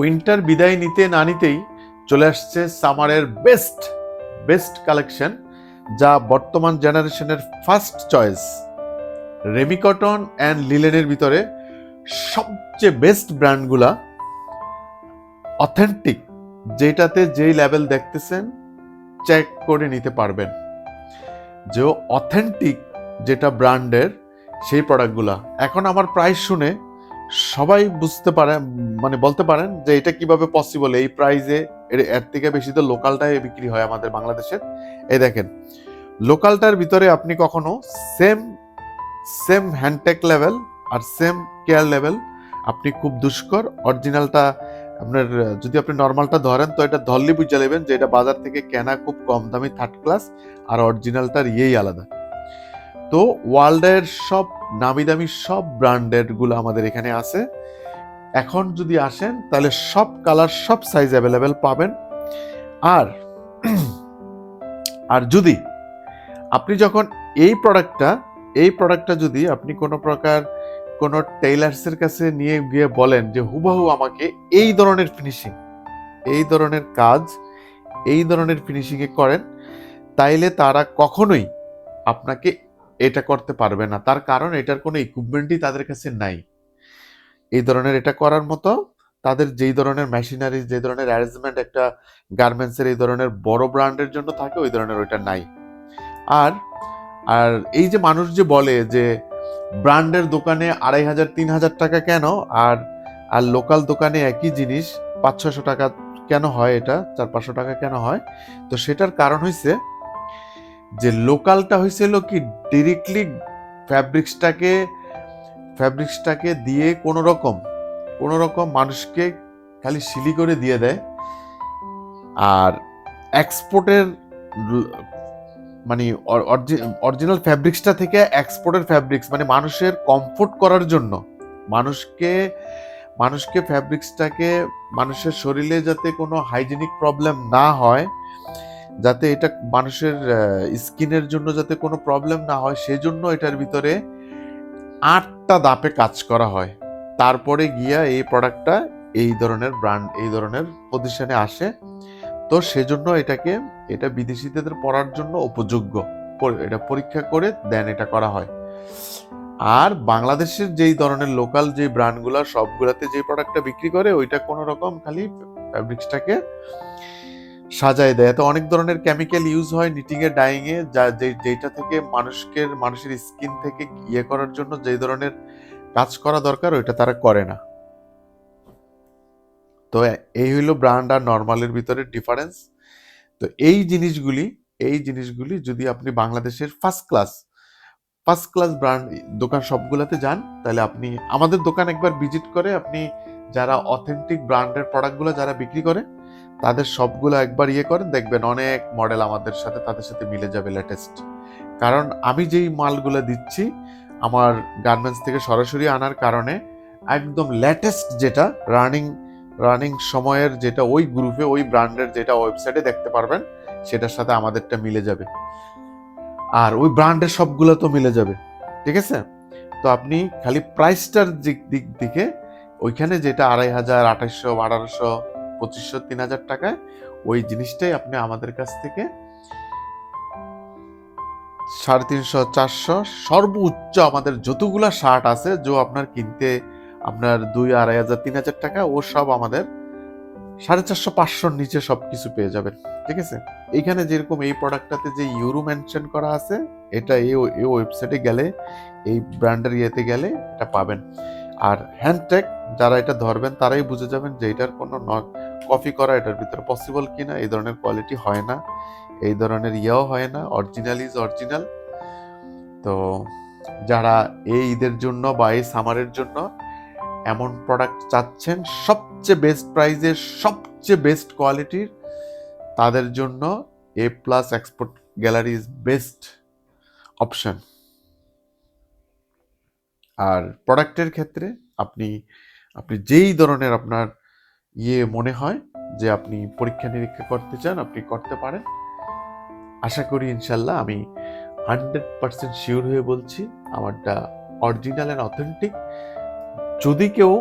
Winter বিদায় নিতে না নিতেই চলে আসছে সামারের বেস্ট বেস্ট কালেকশন, যা বর্তমান জেনারেশনের first choice. Ramie cotton and লিলেনের ভিতরে সবচেয়ে বেস্ট ব্র্যান্ডগুলা, অথেন্টিক, যেটাতে যেই লেভেল দেখতেছেন চেক করে নিতে পারবেন যে অথেন্টিক যেটা ব্র্যান্ডের সেই প্রোডাক্টগুলা। এখন আমার প্রাইস শুনে সবাই বুঝতে পারে, মানে বলতে পারেন যে এটা কিভাবে পসিবল এই প্রাইসে, এর থেকে বেশি তো লোকালটায় বিক্রি হয় আমাদের বাংলাদেশের। এই দেখেন, লোকালটার ভিতরে আপনি কখনো সেম সেম হ্যান্ডটেক লেভেল আর সেম কেয়ার লেভেল আপনি খুব দুষ্কর। অরিজিনালটা আপনার, যদি আপনি নর্মালটা ধরেন তো এটা ধরলে বুঝে নেবেন যে এটা বাজার থেকে কেনা খুব কম দামি থার্ড ক্লাস, আর অরিজিনালটার ইয়েই আলাদা। তো ওয়ার্ল্ডের সব নামি দামি সব ব্র্যান্ডের গুলো আমাদের এখানে আছে। এখন যদি আসেন তাহলে সব কালার সব সাইজ অ্যাভেলেবেল পাবেন। আর আর যদি আপনি যখন এই প্রোডাক্টটা যদি আপনি কোনো প্রকার কোনো টেইলার্সের কাছে নিয়ে গিয়ে বলেন যে হুবহু আমাকে এই ধরনের ফিনিশিং, এই ধরনের কাজ, এই ধরনের ফিনিশিংয়ে করেন, তাইলে তারা কখনোই আপনাকে এটা করতে পারবে না। তার কারণ এটার কোনো ইকুইপমেন্টই তাদের কাছে নাই এই ধরনের এটা করার মতো। তাদের যেই ধরনের মেশিনারি, যে ধরনের অ্যারেঞ্জমেন্ট একটা গার্মেন্টসের এই ধরনের বড় ব্র্যান্ডের জন্য থাকে, ওই ধরনের ওইটা নাই। আর আর এই যে মানুষ যে বলে যে ব্র্যান্ডের দোকানে 2500 3000 টাকা কেন, আর আর লোকাল দোকানে একই জিনিস 500-600 টাকা কেন হয়, এটা 400-500 টাকা কেন হয়? তো সেটার কারণ হইছে যে লোকালটা হইছিল কি ডিরেক্টলি ফ্যাব্রিক্সটাকে দিয়ে কোনো রকম মানুষকে খালি সিলি করে দিয়ে দেয়। আর এক্সপোর্টের মানে অরিজিনাল ফ্যাব্রিক্সটা থেকে এক্সপোর্টের ফ্যাব্রিক্স, মানে মানুষের কমফোর্ট করার জন্য, মানুষকে ফ্যাব্রিক্সটাকে মানুষের শরীরে যাতে কোনো হাইজেনিক প্রবলেম না হয়, যাতে এটা মানুষের স্কিনের জন্য যাতে কোনো প্রবলেম না হয়, সেজন্য এটার ভিতরে 8টা ধাপে কাজ করা হয়। তারপরে গিয়া এই প্রোডাক্টটা এই ধরনের ব্র্যান্ড, এই ধরনের পজিশনে আসে। তো সেজন্য এটা বিদেশিদের পড়ার জন্য উপযোগ্য, এটা পরীক্ষা করে দেন এটা করা হয়। আর বাংলাদেশের যেই ধরনের লোকাল যে ব্র্যান্ডগুলো সবগুলাতে যে প্রোডাক্টটা বিক্রি করে, ওইটা কোনো রকম খালি ফ্যাব্রিক্সটাকে সাজায় দেয়। তো অনেক ধরনের কেমিক্যাল ইউজ হয় নিটিং এ, ডাইং এ, যেটা থেকে মানুষের স্কিন থেকে ইয়ে করার জন্য যে ধরনের কাজ করা দরকার ওইটা তারা করে না। তো এই হইলো ব্র্যান্ড আর নর্মালের ভিতরে ডিফারেন্স। তো এই জিনিসগুলি যদি আপনি বাংলাদেশের ফার্স্ট ক্লাস ব্র্যান্ড দোকান সবগুলাতে যান, তাহলে আপনি আমাদের দোকান একবার ভিজিট করে আপনি যারা অথেন্টিক ব্র্যান্ডের প্রোডাক্টগুলো যারা বিক্রি করে তাদের সবগুলো একবার ইয়ে করেন, দেখবেন অনেক মডেল আমাদের সাথে তাদের সাথে মিলে যাবে লেটেস্ট। কারণ আমি যেই মালগুলো দিচ্ছি আমার গার্মেন্টস থেকে সরাসরি আনার কারণে একদম লেটেস্ট যেটা রানিং সময়ের যেটা ওই গ্রুপে ওই ব্র্যান্ডের যেটা ওয়েবসাইটে দেখতে পারবেন সেটার সাথে আমাদেরটা মিলে যাবে, আর ওই ব্র্যান্ডের সবগুলো তো মিলে যাবে। ঠিক আছে? তো আপনি খালি প্রাইসটার দিক থেকে ওইখানে যেটা 2500 2800 1800 2500 3000 টাকায় ওই জিনিসটাই আপনি আমাদের কাছ থেকে 350 400 সর্বোচ্চ আমাদের যতগুলা শার্ট আছে যে আপনার কিনতে আপনার 2500 3000 টাকা, ও সব আমাদের 450 500 নিচে সবকিছু পেয়ে যাবেন। ঠিক আছে? এইখানে যেরকম এই প্রোডাক্টটাতে যে ইউরো মেনশন করা আছে, এটা এই ওয়েবসাইটে গেলে, এই ব্র্যান্ডের ইয়েতে গেলে এটা পাবেন। আর হ্যান্ডটেক যারা এটা ধরবেন তারাই বুঝে যাবেন যে এটার কোনো কপি করা এটার ভিতরে পসিবল কিনা। এই ধরনের কোয়ালিটি হয় না, এই ধরনের ইয়েও হয় না, অরিজিনাল ইজ অরিজিনাল। তো যারা এই ঈদের জন্য বা এই সামারের জন্য এমন প্রোডাক্ট চাচ্ছেন সবচেয়ে বেস্ট প্রাইসের, সবচেয়ে বেস্ট কোয়ালিটির, তাদের জন্য A plus export gallery is best option. আর প্রোডাক্টের ক্ষেত্রে আপনি যেই ধরনের আপনার মনে হয় যে আপনি পরীক্ষা নিরীক্ষা করতে চান আপনি করতে পারেন। আশা করি ইনশাল্লাহ আমি 100% শিওর হয়ে বলছি আমারটা অরিজিনাল অ্যান্ড অথেন্টিক। যদি কেউ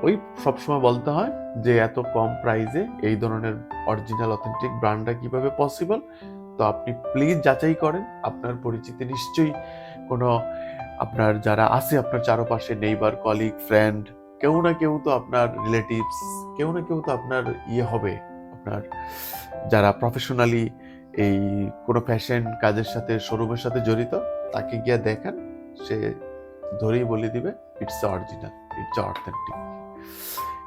ওই সবসময় বলতে হয় যে এত কম প্রাইসে এই ধরনের অরিজিনাল অথেন্টিক ব্র্যান্ডটা কিভাবে পসিবল। তো আপনি প্লিজ যাচাই করেন, আপনার পরিচিতি নিশ্চয়ই কোনো আপনার যারা আছে আপনার চারপাশে, নেইবার, কলিগ, ফ্রেন্ড, কেউ না কেউ তো আপনার রিলেটিভস, কেউ না কেউ তো আপনার হবে, আপনার যারা প্রফেশনালি এই কোনো ফ্যাশন কাজের সাথে, শোরুমের সাথে জড়িত, তাকে গিয়ে দেখান, সে ধরেই বলে দিবে ইটস অরিজিনাল, ইটস অথেন্টিক,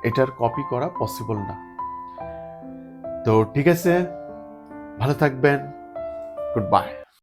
এটার কপি করা পসিবল না। তো ঠিক আছে, ভালো থাকবেন, গুড বাই।